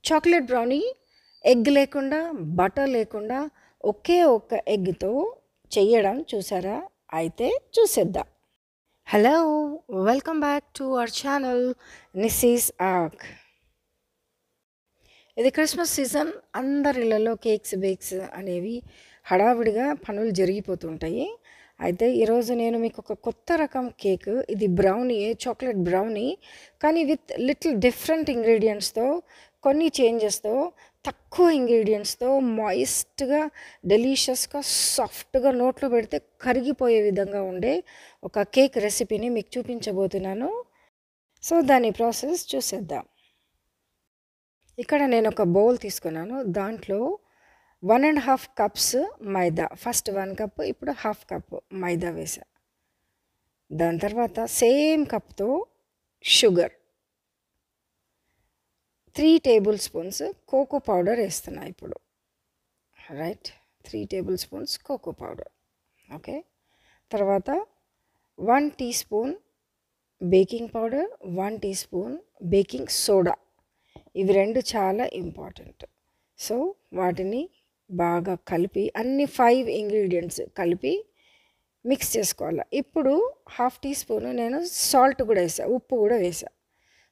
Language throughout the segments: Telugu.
చాక్లెట్ బ్రౌనీ ఎగ్ లేకుండా, బటర్ లేకుండా ఒకే ఒక్క ఎగ్‌తో చెయ్యడం చూసారా? అయితే చూసేద్దాం. Hello! Welcome back to our channel Nissy's Ark. ఇది క్రిస్మస్ సీజన్. అందరి ఇళ్లలో కేక్స్, బేక్స్ అనేవి హడావిడిగా పనులు జరిగిపోతుంటాయి. అయితే ఈరోజు నేను మీకు ఒక కొత్త రకం కేక్, ఇది బ్రౌనీయే, చాక్లెట్ బ్రౌనీ, కానీ విత్ లిటిల్ డిఫరెంట్ ఇంగ్రీడియంట్స్‌తో, కొన్ని చేంజెస్‌తో, తక్కువ ఇంగ్రీడియంట్స్‌తో మాయిస్ట్‌గా, డెలీషియస్‌గా, సాఫ్ట్‌గా నోట్లో పెడితే కరిగిపోయే విధంగా ఉండే ఒక కేక్ రెసిపీని మీకు చూపించబోతున్నాను. సో, దాని ప్రాసెస్ చూసేద్దాం. ఇక్కడ నేను ఒక బౌల్ తీసుకున్నాను. దాంట్లో 1½ కప్స్ మైదా. ఫస్ట్ 1 కప్, ఇప్పుడు ½ కప్ మైదా వేసా. దాని తర్వాత సేమ్ కప్తో sugar, 3 tablespoons cocoa powder వేస్తున్నా ఇప్పుడు. Right, 3 tablespoons cocoa powder. Okay. తర్వాత 1 teaspoon baking powder, 1 teaspoon baking soda. ఇవి రెండు చాలా ఇంపార్టెంట్. సో వాటిని బాగా కలిపి, అన్ని 5 ఇంగ్రీడియంట్స్ కలిపి మిక్స్ చేసుకోవాలి. ఇప్పుడు ½ టీ స్పూన్ నేను సాల్ట్ కూడా వేసా, ఉప్పు కూడా వేసా.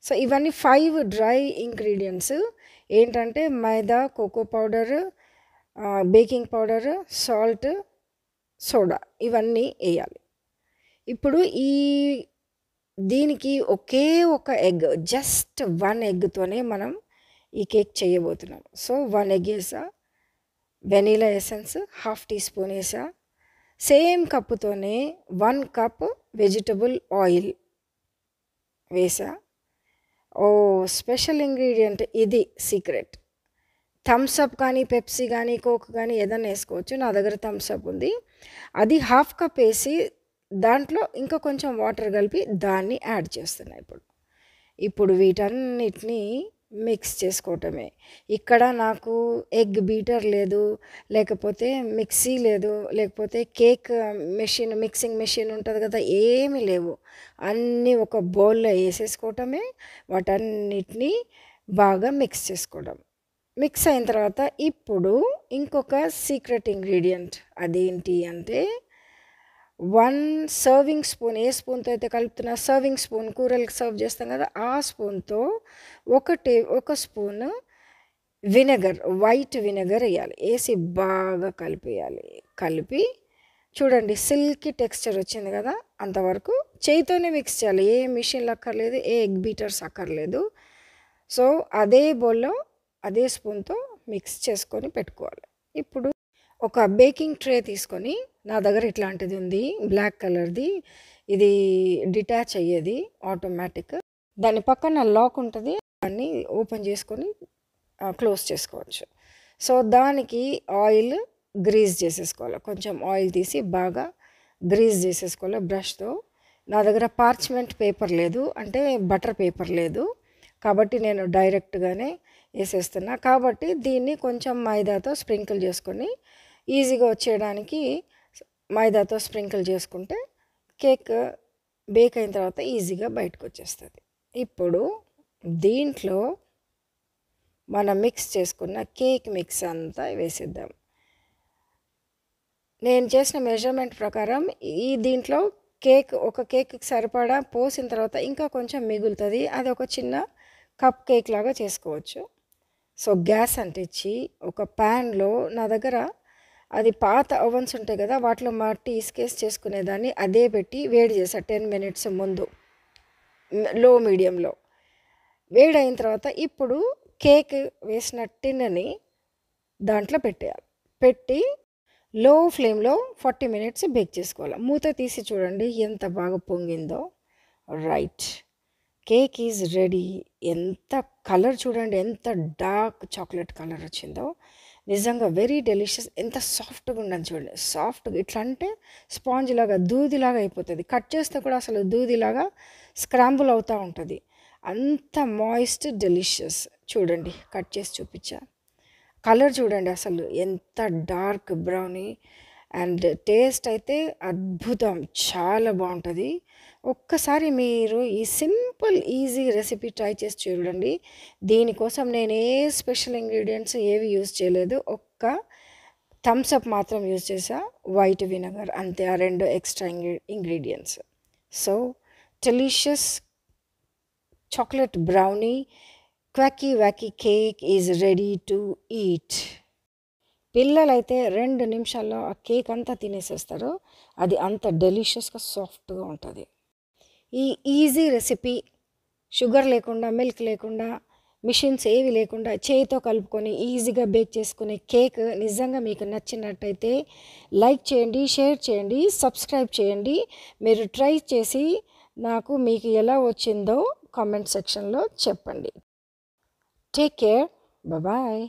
సో ఇవన్నీ 5 డ్రై ఇంగ్రీడియంట్స్ ఏంటంటే maida, cocoa powder, baking powder, salt, soda, ఇవన్నీ వేయాలి. ఇప్పుడు దీనికి ఒకే ఒక ఎగ్, జస్ట్ 1 ఎగ్తోనే మనం ఈ కేక్ చేయబోతున్నాం. సో 1 ఎగ్ వేసా, వెనీలా ఎసెన్స్ ½ టీ స్పూన్ వేసా, సేమ్ కప్పుతోనే 1 కప్ వెజిటబుల్ ఆయిల్ వేసా. స్పెషల్ ఇంగ్రీడియంట్, ఇది సీక్రెట్. థమ్స్ అప్ కానీ, పెప్సీ కానీ, కోక్ కానీ ఏదైనా వేసుకోవచ్చు. నా దగ్గర థమ్స్ అప్ ఉంది. అది ½ కప్ వేసి దాంట్లో ఇంకా కొంచెం వాటర్ కలిపి దాన్ని యాడ్ చేస్తున్నా. ఇప్పుడు వీటన్నిటినీ మిక్స్ చేసుకోవటమే. ఇక్కడ నాకు ఎగ్ బీటర్ లేదు, లేకపోతే మిక్సీ లేదు, లేకపోతే కేక్ మెషిన్, మిక్సింగ్ మెషిన్ ఉంటుంది కదా, ఏమీ లేవు. అన్నీ ఒక బౌల్లో వేసేసుకోవటమే, వాటన్నిటినీ బాగా మిక్స్ చేసుకోవడం. మిక్స్ అయిన తర్వాత ఇప్పుడు ఇంకొక సీక్రెట్ ఇంగ్రీడియంట్, అదేంటి అంటే 1 సర్వింగ్ స్పూన్, ఏ స్పూన్తో అయితే కలుపుతున్నా, సర్వింగ్ స్పూన్, కూరలకు సర్వ్ చేస్తాం కదా, ఆ స్పూన్తో ఒక స్పూన్ వినెగర్, వైట్ వినెగర్ వేయాలి. వేసి బాగా కలిపేయాలి. కలిపి చూడండి, సిల్కీ టెక్స్చర్ వచ్చింది కదా, అంతవరకు చేయితోనే మిక్స్ చేయాలి. ఏ మిషన్లు అక్కర్లేదు, ఏ ఎగ్ బీటర్స్ అక్కర్లేదు. సో అదే బౌల్లో అదే స్పూన్తో మిక్స్ చేసుకొని పెట్టుకోవాలి. ఇప్పుడు ఒక బేకింగ్ ట్రే తీసుకొని, నా దగ్గర ఇట్లాంటిది ఉంది, బ్లాక్ కలర్ది. ఇది డిటాచ్ అయ్యేది, ఆటోమేటిక్. దాని పక్కన లాక్ ఉంటుంది, దాన్ని ఓపెన్ చేసుకొని క్లోజ్ చేసుకోవచ్చు. సో దానికి ఆయిల్ గ్రీజ్ చేసేసుకోవాలి. కొంచెం ఆయిల్ తీసి బాగా గ్రీజ్ చేసేసుకోవాలి బ్రష్తో. నా దగ్గర పార్చ్మెంట్ పేపర్ లేదు, అంటే బటర్ పేపర్ లేదు, కాబట్టి నేను డైరెక్ట్గానే వేసేస్తున్నా. కాబట్టి దీన్ని కొంచెం మైదాతో స్ప్రింకిల్ చేసుకొని, ఈజీగా వచ్చేయడానికి మైదాతో స్ప్రింకిల్ చేసుకుంటే కేక్ బేక్ అయిన తర్వాత ఈజీగా బయటకు వచ్చేస్తుంది. ఇప్పుడు దీంట్లో మనం మిక్స్ చేసుకున్న కేక్ మిక్స్ అంతా వేసేద్దాం. నేను చేసిన మెజర్మెంట్ ప్రకారం దీంట్లో ఒక కేక్కి సరిపడా పోసిన తర్వాత ఇంకా కొంచెం మిగులుతుంది. అది ఒక చిన్న కప్ కేక్ లాగా చేసుకోవచ్చు. సో గ్యాస్ అంటించి ఒక ప్యాన్లో, నా దగ్గర అది పాత ఓవెన్స్ ఉంటాయి కదా, వాటిలో మట్టి ఇసుకేసి చేసుకునేదాన్ని, అదే పెట్టి వేడి చేసా 10 మినిట్స్ ముందు, లో మీడియంలో. వేడి అయిన తర్వాత ఇప్పుడు కేక్ వేసిన టిన్ని దాంట్లో పెట్టేయాలి. పెట్టి లో ఫ్లేమ్లో 40 మినిట్స్ బేక్ చేసుకోవాలి. మూత తీసి చూడండి ఎంత బాగా పొంగిందో. Right, cake is ready. ఎంత కలర్ చూడండి, ఎంత డార్క్ చాక్లెట్ కలర్ వచ్చిందో. నిజంగా వెరీ డెలిషియస్. ఎంత సాఫ్ట్గా ఉండదు చూడండి, సాఫ్ట్గా ఇట్లా అంటే స్పాంజ్ లాగా, దూదిలాగా అయిపోతుంది. కట్ చేస్తే కూడా అసలు దూదిలాగా స్క్రాంబుల్ అవుతూ ఉంటుంది. అంత మాయిస్ట్, డెలిషియస్. చూడండి, కట్ చేసి చూపించా. కలర్ చూడండి, అసలు ఎంత డార్క్ బ్రౌనీ. అండ్ టేస్ట్ అయితే అద్భుతం, చాలా బాగుంటుంది. ఒక్కసారి మీరు ఈ సింపుల్ ఈజీ రెసిపీ ట్రై చేసి చూడండి. దీనికోసం నేను ఏ స్పెషల్ ఇంగ్రీడియంట్స్ ఏవి యూజ్ చేయలేదు, ఒక్క థమ్స్ అప్ మాత్రం యూజ్ చేసా, వైట్ వినగర్, అంతే. ఆ 2 extra ingredients. So delicious chocolate brownie quacky wacky cake is ready to eat. పిల్లలైతే 2 నిమిషాల్లో ఆ కేక్ అంతా తినేసేస్తారు. అది అంత డెలిషియస్గా సాఫ్ట్గా ఉంటుంది. ఈ ఈజీ రెసిపీ షుగర్ లేకుండా, మిల్క్ లేకుండా, మిషన్స్ ఏవి లేకుండా చేయితో కలుపుకొని ఈజీగా బేక్ చేసుకునే కేక్ నిజంగా మీకు నచ్చినట్టయితే లైక్ చేయండి, షేర్ చేయండి, సబ్స్క్రైబ్ చేయండి. మీరు ట్రై చేసి నాకు మీకు ఎలా వచ్చిందో కామెంట్ సెక్షన్లో చెప్పండి. Take care, bye.